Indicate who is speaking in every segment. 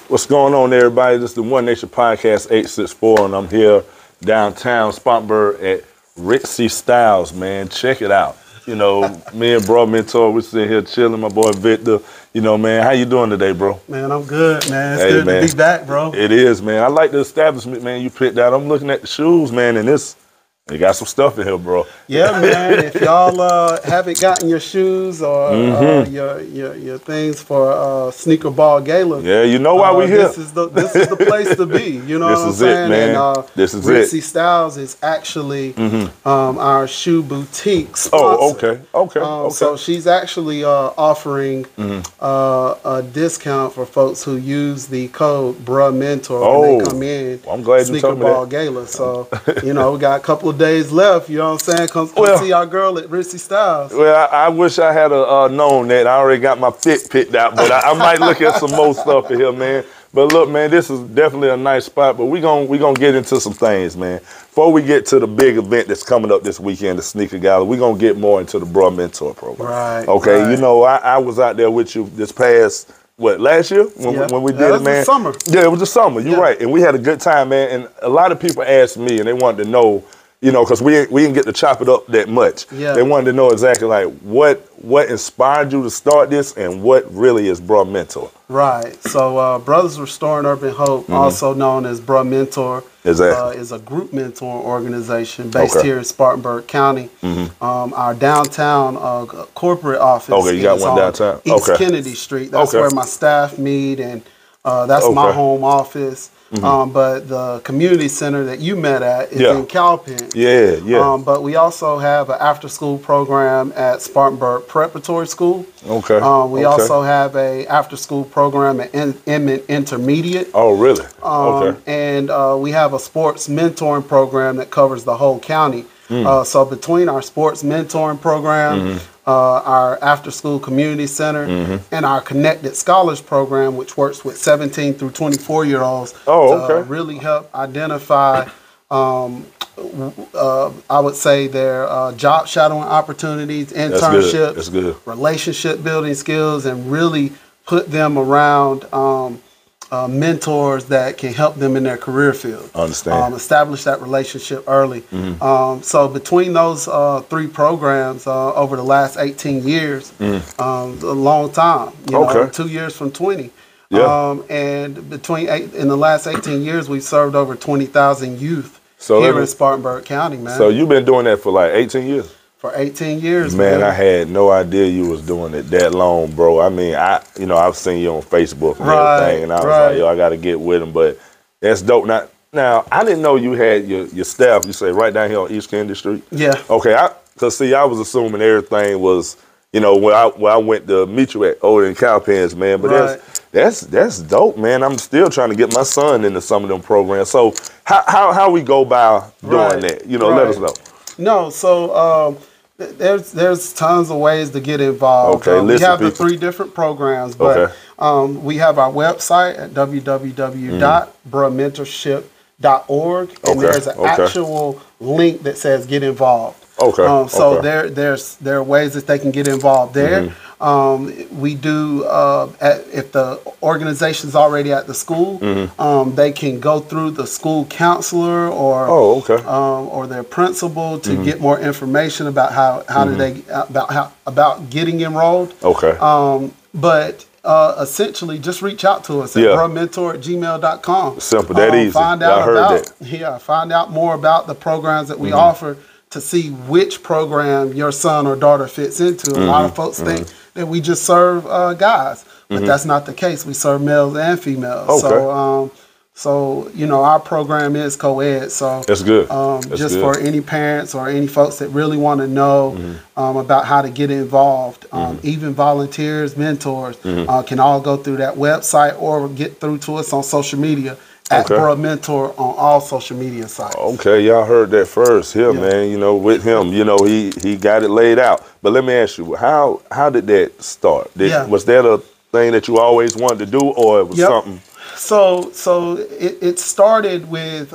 Speaker 1: What's going on, everybody? This is the One Nation Podcast 864, and I'm here downtown Spartanburg at Ritzy Styles, man. Check it out. You know, me and bro Mentor, we're sitting here chilling. My boy Victor. You know, man, how you doing today, bro?
Speaker 2: Man, I'm good, man. It's good to be back, bro.
Speaker 1: It is, man. I like the establishment, man. You picked out. I'm looking at the shoes, man, and they got some stuff in here, bro.
Speaker 2: Yeah, man. If y'all haven't gotten your shoes or your things for Sneaker Ball Gala,
Speaker 1: yeah, you know why we here.
Speaker 2: This is the place to be. You know
Speaker 1: this
Speaker 2: what I'm
Speaker 1: is
Speaker 2: saying?
Speaker 1: It, man.
Speaker 2: And
Speaker 1: this is
Speaker 2: Ritzy
Speaker 1: it.
Speaker 2: Styles is actually our shoe boutique sponsor.
Speaker 1: Oh, okay.
Speaker 2: So she's actually offering a discount for folks who use the code BRUHMentor when they come in.
Speaker 1: I'm glad you told me that.
Speaker 2: Sneaker Ball Gala. So you know, we got a couple of days left, you know what I'm saying? Come see our girl at Ritzy Styles.
Speaker 1: Well, I wish I had known that. I already got my fit picked out, but I might look at some more stuff in here, man. But look, man, this is definitely a nice spot, but we gonna get into some things, man. Before we get to the big event that's coming up this weekend, the Sneaker Gala, we're gonna get more into the BRUHMentor program.
Speaker 2: Right.
Speaker 1: Okay,
Speaker 2: right.
Speaker 1: You know, I was out there with you this past, last year when we did it, man?
Speaker 2: The summer.
Speaker 1: Yeah, it was the summer. You're right. And we had a good time, man. And a lot of people asked me, and they wanted to know, you know, because we didn't get to chop it up that much.
Speaker 2: Yeah.
Speaker 1: They wanted to know exactly like what inspired you to start this and what really is BRUHMentor.
Speaker 2: Right. So Brothers Restoring Urban Hope, also known as BRUHMentor, is a group mentor organization based here in Spartanburg County. Our downtown corporate office
Speaker 1: you got one downtown?
Speaker 2: East Kennedy Street. That's where my staff meet, and that's my home office. But the community center that you met at is in Cowpen.
Speaker 1: Yeah.
Speaker 2: But we also have an after-school program at Spartanburg Preparatory School.
Speaker 1: Okay.
Speaker 2: We also have a after-school program at Inman Intermediate.
Speaker 1: Oh, really?
Speaker 2: And we have a sports mentoring program that covers the whole county. So between our sports mentoring program, our after-school community center, and our Connected Scholars program, which works with 17 through 24-year-olds to really help identify, I would say, their job shadowing opportunities, internships, relationship building skills, and really put them around mentors that can help them in their career field.
Speaker 1: Understand.
Speaker 2: Establish that relationship early. So between those three programs over the last 18 years, a long time, you know, 2 years from 20. And in the last 18 years, we've served over 20,000 youth here in Spartanburg County, man.
Speaker 1: So you've been doing that for like 18 years?
Speaker 2: For 18 years,
Speaker 1: man. I had no idea you was doing it that long, bro. I mean, I've seen you on Facebook and everything, and I was like, yo, I got to get with him. But that's dope. Now, I didn't know you had your staff, you say, right down here on East Kennedy Street?
Speaker 2: Yeah.
Speaker 1: Okay, because see, I was assuming everything was, you know, where I went to meet you at over in Cowpens, man. But that's dope, man. I'm still trying to get my son into some of them programs. So how we go by doing that? You know, let us know. No,
Speaker 2: so there's tons of ways to get involved. We have the three different programs, but we have our website at www.bruhmentorship.org, and there's an actual link that says get involved. So there are ways that they can get involved there. We do, if the organization's already at the school, they can go through the school counselor or their principal to get more information about about getting enrolled. But essentially, just reach out to us at bruhmentor@gmail.com.
Speaker 1: Simple, that easy.
Speaker 2: Find out more about the programs that we offer, to see which program your son or daughter fits into. A lot of folks think that we just serve guys, but that's not the case. We serve males and females. So you know, our program is co-ed. So
Speaker 1: that's good.
Speaker 2: For any parents or any folks that really want to know about how to get involved, even volunteers, mentors, can all go through that website or get through to us on social media. At BRUHMentor on all social media sites. Okay,
Speaker 1: y'all heard that first here, man. You know, with him, you know, he got it laid out. But let me ask you, how did that start? Was that a thing that you always wanted to do, or it was something?
Speaker 2: So it started with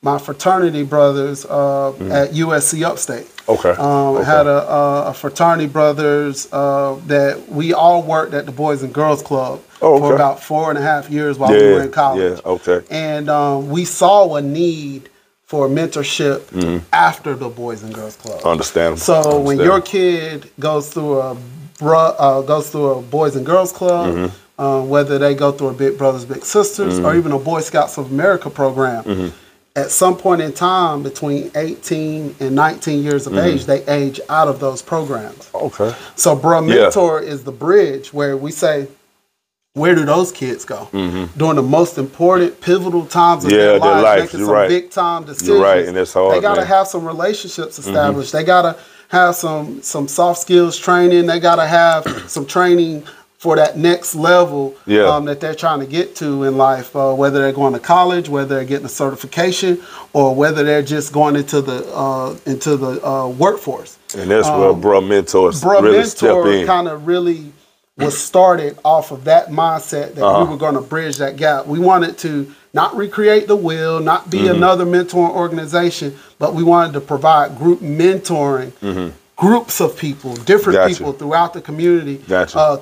Speaker 2: my fraternity brothers at USC Upstate. Had a fraternity brothers that we all worked at the Boys and Girls Club for about 4.5 years while we were in college.
Speaker 1: Yeah, okay.
Speaker 2: And we saw a need for mentorship after the Boys and Girls Club.
Speaker 1: Understandable.
Speaker 2: So when your kid goes through a Boys and Girls Club, whether they go through a Big Brothers Big Sisters or even a Boy Scouts of America program, at some point in time between 18 and 19 years of age, they age out of those programs.
Speaker 1: Okay.
Speaker 2: So Bruh Mentor is the bridge where we say, where do those kids go? During the most important, pivotal times of their lives, making some big time decisions.
Speaker 1: You're right, and that's hard.
Speaker 2: They got to have some relationships established. They got to have some soft skills training. They got to have some training for that next level that they're trying to get to in life, whether they're going to college, whether they're getting a certification, or whether they're just going into the workforce.
Speaker 1: And that's where Bruh Mentors really step in.
Speaker 2: Kind of really was started off of that mindset that we were going to bridge that gap. We wanted to not recreate the wheel, not be another mentoring organization, but we wanted to provide group mentoring. Groups of people, different people throughout the community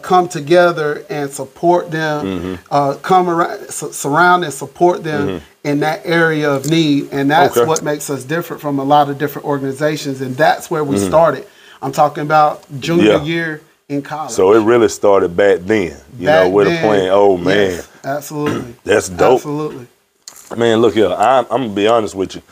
Speaker 2: come together and support them, come around, surround and support them in that area of need. And that's what makes us different from a lot of different organizations. And that's where we started. I'm talking about junior year in college.
Speaker 1: So it really started back then, you know, with a plan. Oh, man.
Speaker 2: Yes, absolutely.
Speaker 1: That's dope.
Speaker 2: Absolutely.
Speaker 1: Man, look here, I'm going to be honest with you.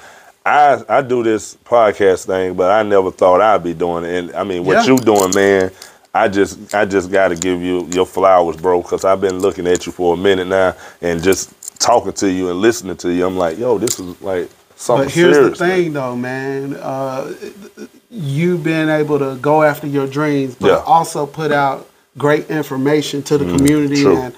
Speaker 1: I do this podcast thing, but I never thought I'd be doing it. And I mean, what you doing, man, I just got to give you your flowers, bro, because I've been looking at you for a minute now and just talking to you and listening to you. I'm like, yo, this is like something serious.
Speaker 2: But here's the thing, though, man. You being able to go after your dreams, but also put out great information to the community and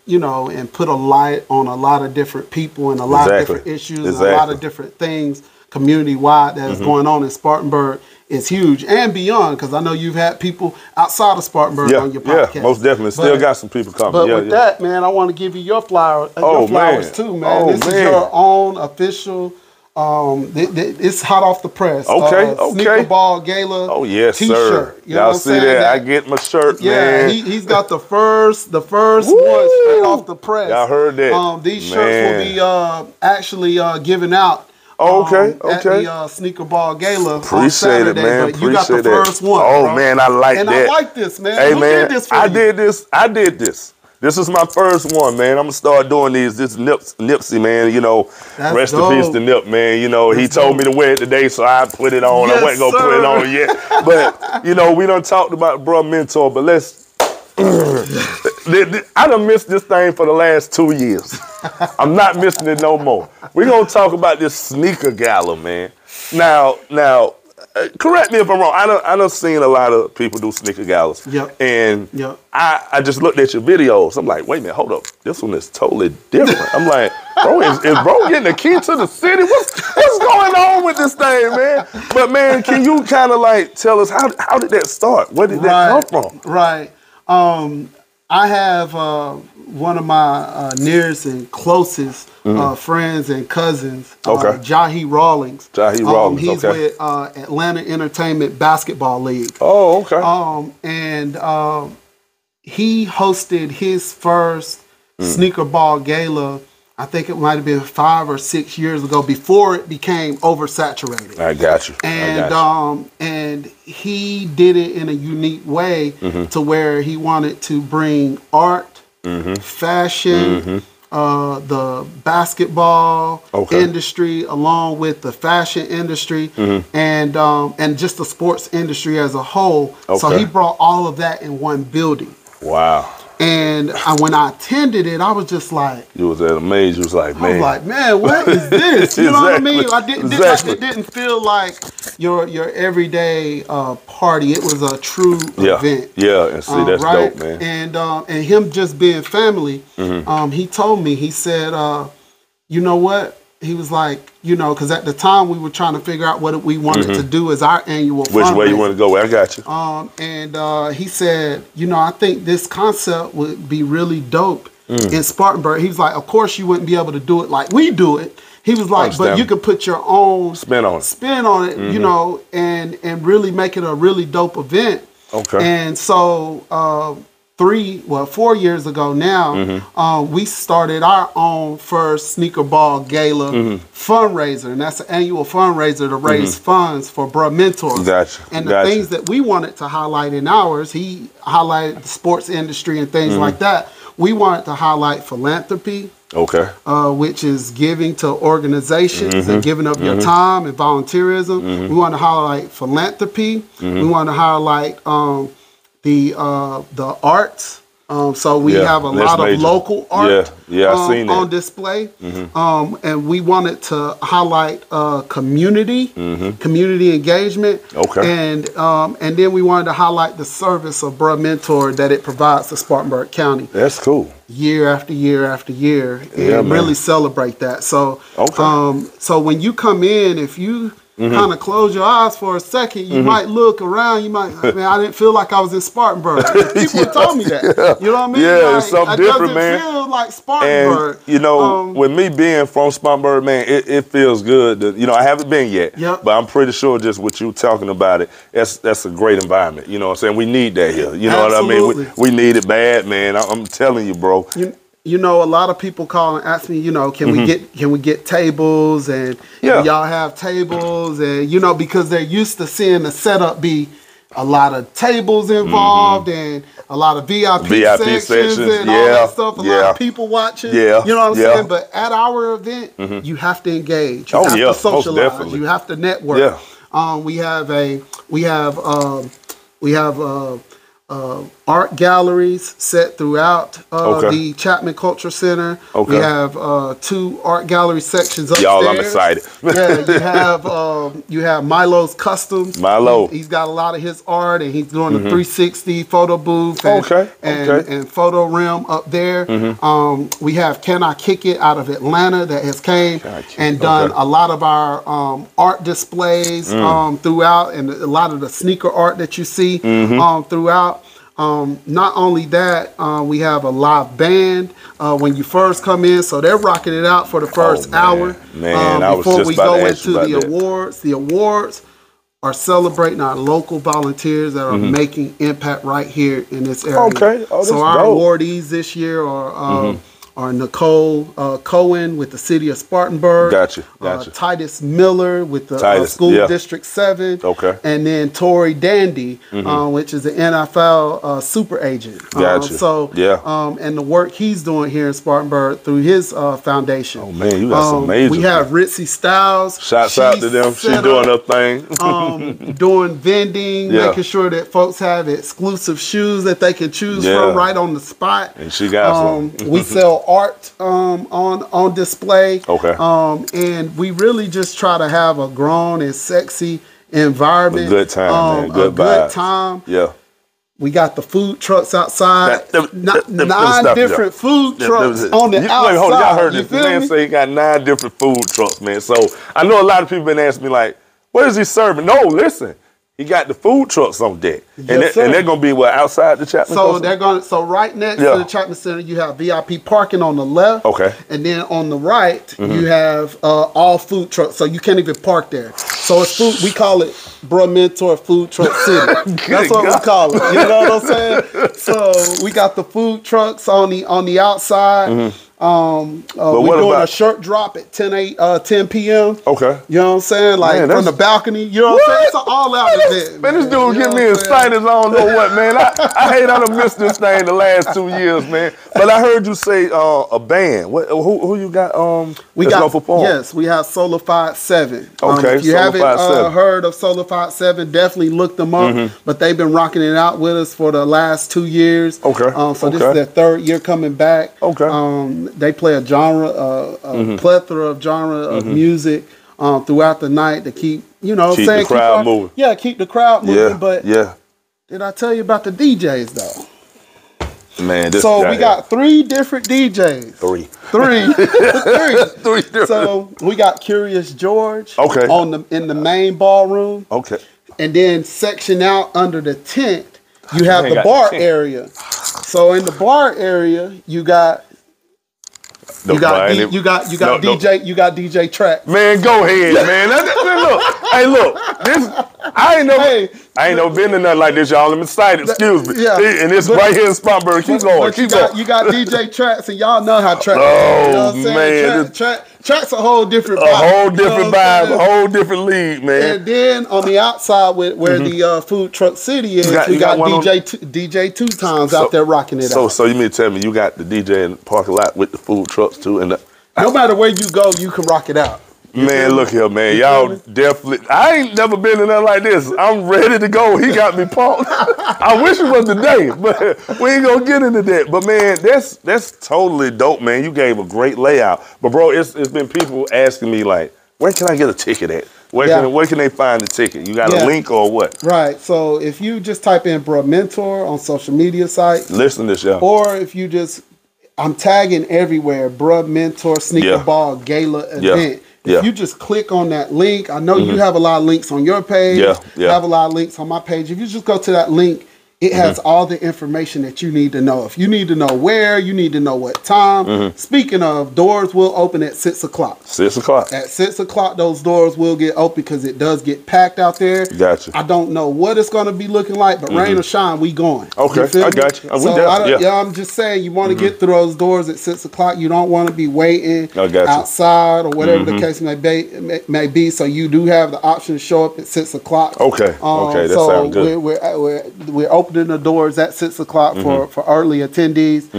Speaker 2: you know, and put a light on a lot of different people and a lot of different issues and a lot of different things community-wide that is going on in Spartanburg is huge and beyond, because I know you've had people outside of Spartanburg on your podcast.
Speaker 1: Yeah, most definitely. Still got some people coming.
Speaker 2: But with that, man, I want to give you your flowers too, man. This is your own official it's hot off the press. Sneaker Ball Gala.
Speaker 1: Oh yes,
Speaker 2: t-shirt.
Speaker 1: Sir.
Speaker 2: You know
Speaker 1: Y'all see that? I get my shirt, man.
Speaker 2: He's got the first one straight off the press.
Speaker 1: Y'all heard that?
Speaker 2: These shirts will be actually given out. At the Sneaker Ball Gala.
Speaker 1: Appreciate it, man.
Speaker 2: But you got the first one.
Speaker 1: Oh man, I like that.
Speaker 2: And I like this, man.
Speaker 1: Hey man, I did this. This is my first one, man. I'm gonna start doing these. This Nipsey, man. You know, rest in peace to Nip, man. You know, he told me to wear it today, so I put it on. I wasn't gonna put it on yet, but you know, we done talked about Bruh Mentor. But let's. I done missed this thing for the last 2 years. I'm not missing it no more. We're gonna talk about this sneaker gala, man. Now. Correct me if I'm wrong. I done seen a lot of people do sneaker galas. And I just looked at your videos. I'm like, wait a minute, hold up. This one is totally different. I'm like, bro, is bro getting the key to the city? What's going on with this thing, man? But man, can you kind of like tell us how did that start? Where did that come from?
Speaker 2: Right. I have one of my nearest and closest friends and cousins, Jahi Rawlings. He's with Atlanta Entertainment Basketball League.
Speaker 1: Oh, okay.
Speaker 2: And he hosted his first Sneaker Ball Gala. I think it might have been 5 or 6 years ago, before it became oversaturated.
Speaker 1: I got you.
Speaker 2: And he did it in a unique way to where he wanted to bring art, fashion, the basketball industry, along with the fashion industry, and just the sports industry as a whole. So he brought all of that in one building.
Speaker 1: Wow.
Speaker 2: And when I attended it, I was just like,
Speaker 1: you was amazed. You was like, man.
Speaker 2: I was like, man, what is this? You know what I mean? It didn't feel like your everyday party. It was a true event.
Speaker 1: Yeah, and see, that's dope, man.
Speaker 2: And him just being family, he told me, he said, you know what? He was like, you know, because at the time we were trying to figure out what we wanted to do as our annual
Speaker 1: fundraiser. Which way you want to go? I got you.
Speaker 2: And he said, you know, I think this concept would be really dope in Spartanburg. He was like, of course you wouldn't be able to do it like we do it. He was like, but you could put your own spin on it, you know, and really make it a really dope event. Okay. And so 4 years ago now, we started our own first Sneaker Ball Gala fundraiser, and that's an annual fundraiser to raise funds for Bruh Mentors.
Speaker 1: Gotcha.
Speaker 2: And the things that we wanted to highlight in ours, he highlighted the sports industry and things like that. We wanted to highlight philanthropy, which is giving to organizations and giving up your time and volunteerism. We want to highlight philanthropy. We want to highlight the arts. So we have a lot of local art on display. And we wanted to highlight community engagement. And then we wanted to highlight the service of Bruh Mentor that it provides to Spartanburg County.
Speaker 1: That's cool.
Speaker 2: Year after year after year, and really celebrate that. So, so when you come in, if you kind of close your eyes for a second, you might look around, you might, man, I didn't feel like I was in Spartanburg. People told me that. You know what I mean?
Speaker 1: Yeah,
Speaker 2: like,
Speaker 1: it's something different, man.
Speaker 2: It doesn't feel like Spartanburg.
Speaker 1: And, you know, with me being from Spartanburg, man, it feels good. You know, I haven't been yet, but I'm pretty sure just what you talking about it, that's a great environment. You know what I'm saying? We need that here. You know what I mean? We need it bad, man. I'm telling you, bro.
Speaker 2: You know, a lot of people call and ask me, you know, can we get tables, and y'all have tables, and you know, because they're used to seeing the setup be a lot of tables involved and a lot of VIP sections and all that stuff, a lot of people watching. You know what I'm saying? But at our event, you have to engage. You have to socialize. You have to network. We have art galleries set throughout the Chapman Culture Center. We have 2 art gallery sections upstairs.
Speaker 1: Y'all, I'm excited.
Speaker 2: You have Milo's Customs.
Speaker 1: Milo.
Speaker 2: He's got a lot of his art, and he's doing a 360 photo booth and photo realm up there. We have Can I Kick It out of Atlanta that has came and done a lot of our art displays throughout, and a lot of the sneaker art that you see throughout. Not only that, we have a live band when you first come in, so they're rocking it out for the first hour before we go into the awards. The awards are celebrating our local volunteers that are making impact right here in this area. So our awardees this year are Nicole Cohen with the City of Spartanburg. Titus Miller with the School District 7. And then Tori Dandy, which is the NFL super agent. And the work he's doing here in Spartanburg through his foundation.
Speaker 1: Oh, man, you got some major.
Speaker 2: We have Ritzy Styles.
Speaker 1: Shouts out to them. She's doing her thing.
Speaker 2: Doing vending, making sure that folks have exclusive shoes that they can choose from right on the spot.
Speaker 1: And she got some.
Speaker 2: We sell art on display. And we really just try to have a grown and sexy environment.
Speaker 1: A good time, man. Good time. We
Speaker 2: got the food trucks outside. 9 different food trucks on the outside.
Speaker 1: Wait, hold on. Y'all heard this. The man say he got 9 different food trucks, man. So I know a lot of people been asking me like, what is he serving? No, listen. He got the food trucks on deck, and they're gonna be outside the Chapman.
Speaker 2: So right next to the Chapman Center, you have VIP parking on the left. And then on the right, you have all food trucks. So you can't even park there. So it's food. We call it Bruh Mentor Food Truck City. That's what we call it. You know what I'm saying? So we got the food trucks on the outside. We're doing a shirt drop at 10 p.m. You know what I'm saying? Like from the balcony. You know what I'm saying? It's an all-out event.
Speaker 1: Man, this dude get me excited as I don't know what, man. I hate I done missed this thing the last 2 years, man. But I heard you say a band. Who you got? We got perform?
Speaker 2: Yes, we have Solified 7. If you haven't heard of Solified 7, definitely look them up. But they've been rocking it out with us for the last 2 years. So this is their 3rd year coming back. They play a plethora of genre of music throughout the night to keep,
Speaker 1: keep the crowd moving.
Speaker 2: Yeah, keep the crowd moving. But did I tell you about the DJs though?
Speaker 1: Man,
Speaker 2: we got 3 different DJs. 3 different. So we got Curious George in the main ballroom. And then section out under the tent, you have the bar area. So in the bar area, you got DJ Track.
Speaker 1: Man, go ahead, man. Look, this I ain't know. I ain't never been in nothing like this, y'all. I'm excited. Excuse me.
Speaker 2: Yeah.
Speaker 1: And it's right here in Spartanburg. Keep going. Keep going.
Speaker 2: You got DJ Tracks, and y'all know how Tracks.
Speaker 1: Oh,
Speaker 2: you know what I'm
Speaker 1: man.
Speaker 2: Tracks a whole different vibe.
Speaker 1: A whole different vibe, a whole different league, man.
Speaker 2: And then on the outside, where the Food Truck City is, we got DJ Two Times out there rocking it out.
Speaker 1: So you mean to tell me you got the DJ in the parking lot with the food trucks too? And
Speaker 2: no matter where you go, you can rock it out.
Speaker 1: Man, look here, man. Y'all definitely. I ain't never been in nothing like this. I'm ready to go. He got me pumped. I wish it was today, but we ain't gonna get into that. But man, that's totally dope, man. You gave a great layout. But bro, it's been people asking me like, where can I get a ticket at? Where can they find the ticket? You got a link or what?
Speaker 2: Right. So if you just type in Bruh Mentor on social media sites,
Speaker 1: listen to this, y'all.
Speaker 2: Or if you just, I'm tagging everywhere, Bruh Mentor Sneaker Ball Gala event. If you just click on that link, I know you have a lot of links on your page. I have a lot of links on my page. If you just go to that link, it has all the information that you need to know. If you need to know where, you need to know what time. Speaking of, doors will open at 6 o'clock.
Speaker 1: 6 o'clock.
Speaker 2: At 6 o'clock, those doors will get open because it does get packed out there.
Speaker 1: Gotcha.
Speaker 2: I don't know what it's going to be looking like, but rain or shine, we going.
Speaker 1: Okay, I got you.
Speaker 2: I'm just saying, you want to get through those doors at 6 o'clock. You don't want to be waiting outside or whatever the case may be. So you do have the option to show up at 6 o'clock.
Speaker 1: Okay, that sounds good.
Speaker 2: We're opening the doors at 6 o'clock for early attendees.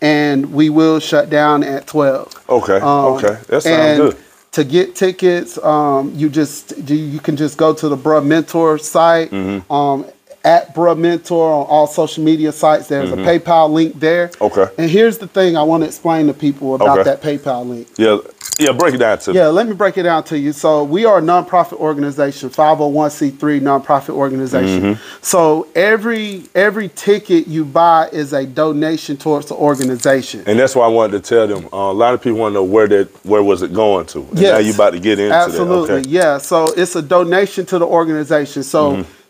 Speaker 2: And we will shut down at 12.
Speaker 1: Okay, that sounds good.
Speaker 2: To get tickets, you can just go to the Bruh Mentor site, at Bruh Mentor on all social media sites. There's a PayPal link there. Okay. And here's the thing I want to explain to people about that PayPal link.
Speaker 1: Yeah, break it down to me.
Speaker 2: Yeah, let me break it down to you. So we are a nonprofit organization, 501c3 nonprofit organization. So every ticket you buy is a donation towards the organization.
Speaker 1: And that's why I wanted to tell them. A lot of people want to know where was it going to. And now you about to get into that.
Speaker 2: Absolutely, yeah. So it's a donation to the organization.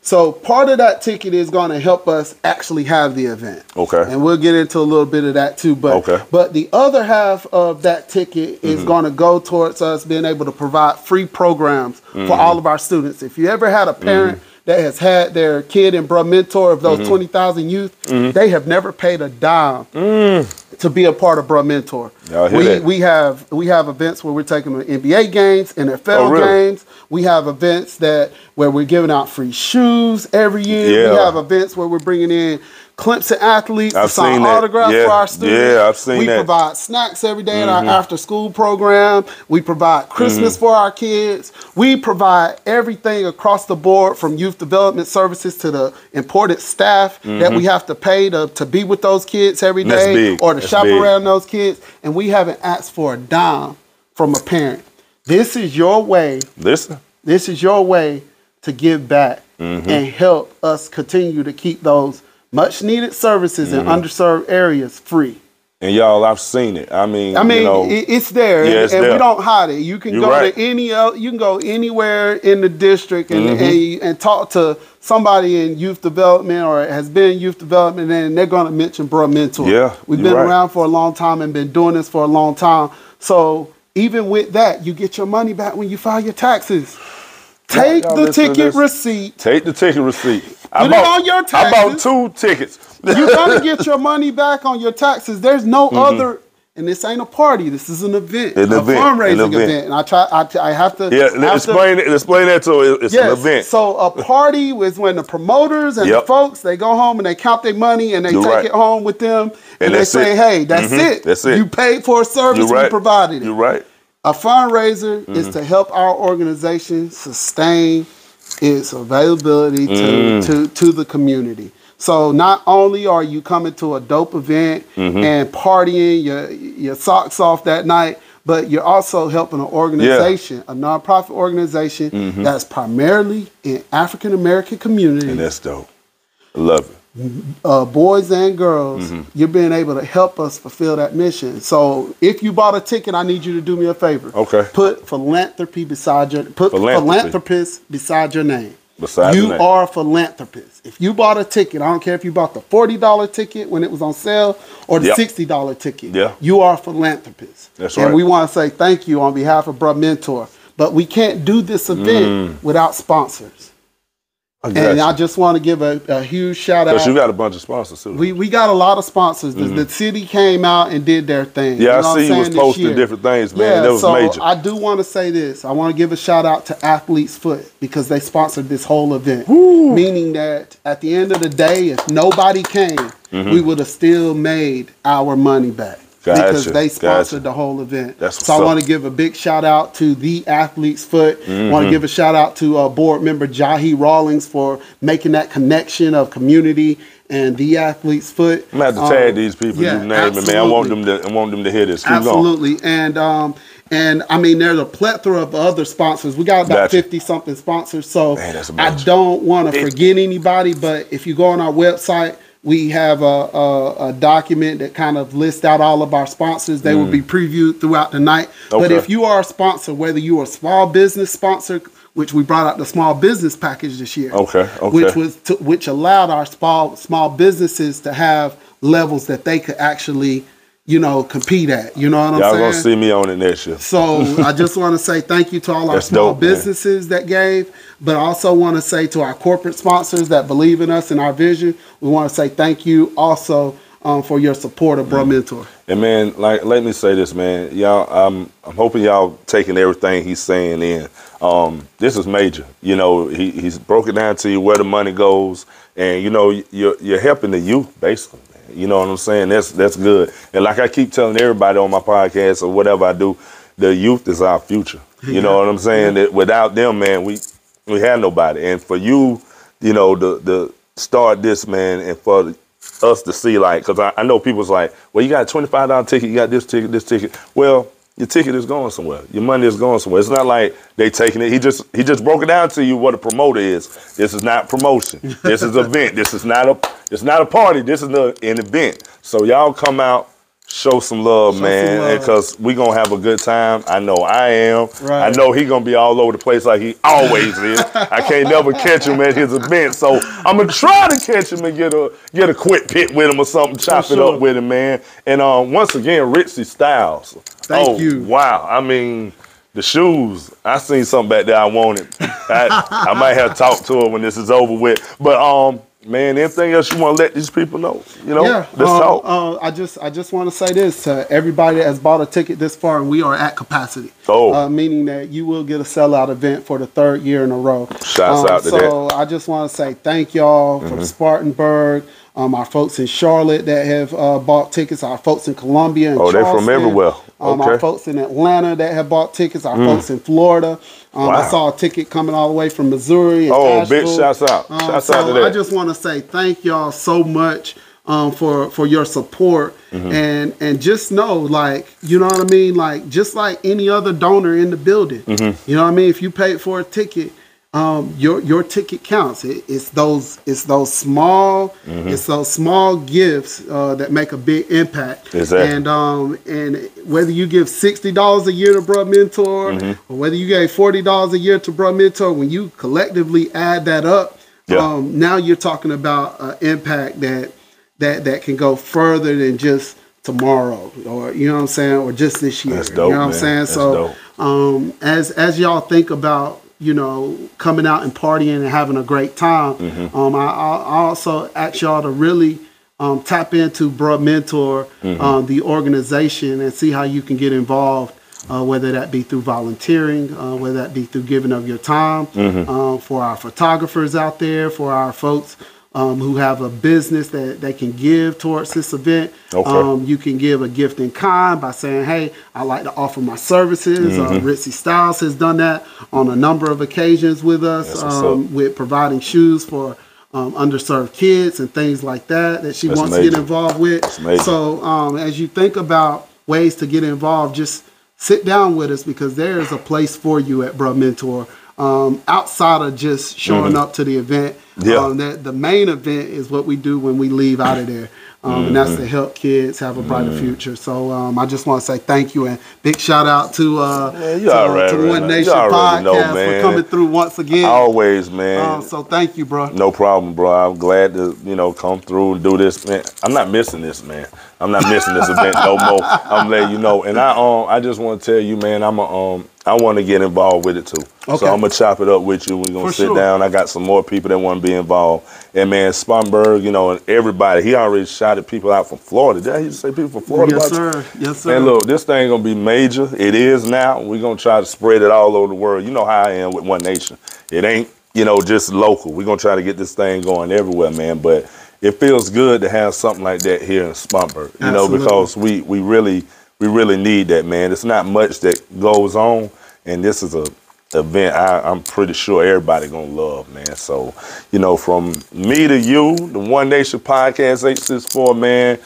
Speaker 2: So part of that ticket is going to help us actually have the event. Okay. And we'll get into a little bit of that too. But the other half of that ticket is going to go towards us being able to provide free programs for all of our students. If you ever had a parent that has had their kid in Bruh Mentor of those 20,000 youth, they have never paid a dime to be a part of Bruh Mentor. We have events where we're taking them to NBA games, NFL games. We have events where we're giving out free shoes every year. We have events where we're bringing in Clemson athletes to sign autographs for our students.
Speaker 1: Yeah, I've seen that.
Speaker 2: We provide snacks every day in our after-school program. We provide Christmas for our kids. We provide everything across the board from youth development services to the important staff that we have to pay to be with those kids every day or to shop around those kids. And we haven't asked for a dime from a parent. This is your way. This is your way to give back and help us continue to keep those much needed services in underserved areas free.
Speaker 1: And y'all, I've seen it. I mean,
Speaker 2: it's there, and we don't hide it. You can go to you can go anywhere in the district and talk to somebody in youth development or has been in youth development, and they're going to mention Bruh Mentor. Yeah, we've been around for a long time and been doing this for a long time. So even with that, you get your money back when you file your taxes. Take the ticket receipt.
Speaker 1: Take the ticket receipt.
Speaker 2: Put it on your taxes.
Speaker 1: I bought 2 tickets.
Speaker 2: You're going to get your money back on your taxes. There's no other, and this ain't a party. This is an event, a fundraising event. And I have to. Yeah,
Speaker 1: explain that to it's an event.
Speaker 2: So a party is when the promoters and the folks, they go home and they count their money and they take it home with them. And they say, hey, that's it. That's it. You paid for a service, we provided it.
Speaker 1: You're right.
Speaker 2: A fundraiser is to help our organization sustain its availability to the community. So not only are you coming to a dope event and partying your socks off that night, but you're also helping an organization, a nonprofit organization that's primarily in African American communities.
Speaker 1: And that's dope. I love it.
Speaker 2: Boys and girls, you're being able to help us fulfill that mission. So if you bought a ticket, I need you to do me a favor. Okay. Put philanthropy beside philanthropist beside your name. You are a philanthropist. If you bought a ticket, I don't care if you bought the $40 ticket when it was on sale or the $60 ticket. Yeah. You are a philanthropist. That's right. And we want to say thank you on behalf of Bruh Mentor. But we can't do this event without sponsors. And I just want to give a huge shout out.
Speaker 1: Because you got a bunch of sponsors too.
Speaker 2: We got a lot of sponsors. The city came out and did their thing.
Speaker 1: Yeah, I see you was posting different things, man.
Speaker 2: Yeah,
Speaker 1: That was major.
Speaker 2: I do want to say this. I want to give a shout out to Athlete's Foot because they sponsored this whole event. Woo. Meaning that at the end of the day, if nobody came, we would have still made our money back. Because they sponsored the whole event. So I want to give a big shout out to the Athlete's Foot. I want to give a shout out to board member Jahi Rawlings for making that connection of community and the Athlete's Foot.
Speaker 1: I'm gonna have to tag these people you name it, man. I want them to hear this. Keep
Speaker 2: absolutely.
Speaker 1: Going.
Speaker 2: And I mean, there's a plethora of other sponsors. We got about 50-something sponsors. So I don't want to forget anybody, but if you go on our website, we have a document that kind of lists out all of our sponsors. They will be previewed throughout the night. Okay. But if you are a sponsor, whether you are a small business sponsor, which we brought out the small business package this year, which allowed our small businesses to have levels that they could actually, compete at. You know what I'm saying?
Speaker 1: Y'all gonna see me on it next year.
Speaker 2: So I just want to say thank you to all our small businesses that gave, but I also want to say to our corporate sponsors that believe in us and our vision, we want to say thank you also for your support of Bruh Mentor. And
Speaker 1: man, let me say this, man. Y'all, I'm hoping y'all taking everything he's saying in. This is major. He's broken down to you where the money goes, and you're helping the youth basically. You know what I'm saying? That's good. And like I keep telling everybody on my podcast or whatever I do, the youth is our future. You know what I'm saying? That without them, man, we have nobody. And for you, to start this, man, and for us to see, because I know people's like, well, you got a $25 ticket, you got this ticket. Well, your ticket is going somewhere. Your money is going somewhere. It's not like they taking it. He just broke it down to you what a promoter is. This is not promotion. This is an event. It's not a party. This is an event. So y'all come out, show some love, man, because we gonna have a good time. I know I am. Right. I know he gonna be all over the place like he always is. I can't never catch him at his event, so I'm gonna try to catch him and get a quick pit with him or something, chop it up with him, man. And once again, Ritzy Styles.
Speaker 2: Thank you.
Speaker 1: Wow. I mean, the shoes. I seen something back there I wanted. I might have to talk to him when this is over with. But man, anything else you want to let these people know? Let's talk.
Speaker 2: I just want to say this to everybody that has bought a ticket this far, and we are at capacity. Meaning that you will get a sellout event for the 3rd year in a row.
Speaker 1: Shouts out to that.
Speaker 2: So I just want to say thank y'all from Spartanburg, our folks in Charlotte that have bought tickets, our folks in Columbia and Charleston.
Speaker 1: They're from everywhere.
Speaker 2: Our folks in Atlanta that have bought tickets, our folks in Florida. I saw a ticket coming all the way from Missouri and Asheville.
Speaker 1: Big shouts out. Shouts out to that.
Speaker 2: I just want to say thank y'all so much for your support. And just know, you know what I mean? Just like any other donor in the building. You know what I mean? If you paid for a ticket, your ticket counts. It's those small gifts that make a big impact.
Speaker 1: Exactly.
Speaker 2: And whether you give $60 a year to Bruh Mentor or whether you gave $40 a year to Bruh Mentor, when you collectively add that up, now you're talking about an impact that can go further than just tomorrow, or you know what I'm saying, or just this year.
Speaker 1: That's dope,
Speaker 2: you know what I'm saying? So as y'all think about coming out and partying and having a great time, I also ask y'all to really tap into Bruh Mentor, the organization, and see how you can get involved, whether that be through volunteering, whether that be through giving of your time, for our photographers out there, for our folks who have a business that they can give towards this event. You can give a gift in kind by saying, hey, I'd like to offer my services. Ritzy Styles has done that on a number of occasions with us, with providing shoes for underserved kids and things like that she wants to get involved with. So as you think about ways to get involved, just sit down with us, because there is a place for you at Bruh Mentor. Outside of just showing up to the event. The main event is what we do when we leave out of there. And that's to help kids have a brighter future. So I just want to say thank you, and big shout out to One Nation Podcast for coming through once again.
Speaker 1: Always, man.
Speaker 2: So thank you, bro.
Speaker 1: No problem, bro. I'm glad to come through and do this, man. I'm not missing this, man. I'm not missing this event no more. I'm letting you know. And I just want to tell you, man, I'm I want to get involved with it too.
Speaker 2: Okay.
Speaker 1: So I'm going to chop it up with you. We're going to sit
Speaker 2: sure.
Speaker 1: down. I got some more people that want to be involved. And, man, Spartanburg, you know, and everybody, he already shouted people out from Florida. Did I hear you say people from Florida?
Speaker 2: Yes, sir. Yes, sir.
Speaker 1: And look, this thing going to be major. It is now. We're going to try to spread it all over the world. You know how I am with One Nation. It ain't, you know, just local. We're going to try to get this thing going everywhere, man. But it feels good to have something like that here in Spartanburg, you know, because we really need that, man. It's not much that goes on, and this is a event I'm pretty sure everybody gonna love, man. So, you know, from me to you, the One Nation Podcast 864, man,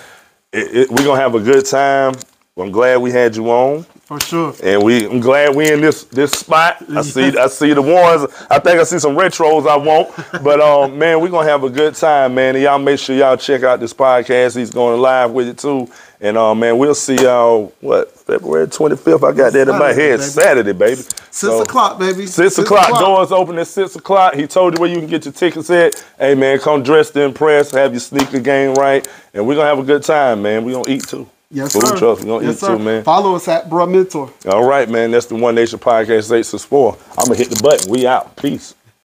Speaker 1: we're gonna have a good time. I'm glad we had you on.
Speaker 2: For sure.
Speaker 1: And I'm glad we in this spot. I see the ones. I think I see some retros I want. But man, we're gonna have a good time, man. And y'all make sure y'all check out this podcast. He's going live with it too. And man, we'll see y'all, February 25th? I got that in my head. Baby. Saturday, baby.
Speaker 2: 6 o'clock, baby.
Speaker 1: 6 o'clock. Doors open at 6 o'clock. He told you where you can get your tickets at. Hey, man, come dressed to impress, have your sneaker game right. And we're going to have a good time, man. We're going to eat too.
Speaker 2: Yes,
Speaker 1: Food
Speaker 2: sir.
Speaker 1: trucks. We're going to eat too, man.
Speaker 2: Follow us at Bruh Mentor.
Speaker 1: All right, man. That's the One Nation Podcast 864. I'm going to hit the button. We out. Peace.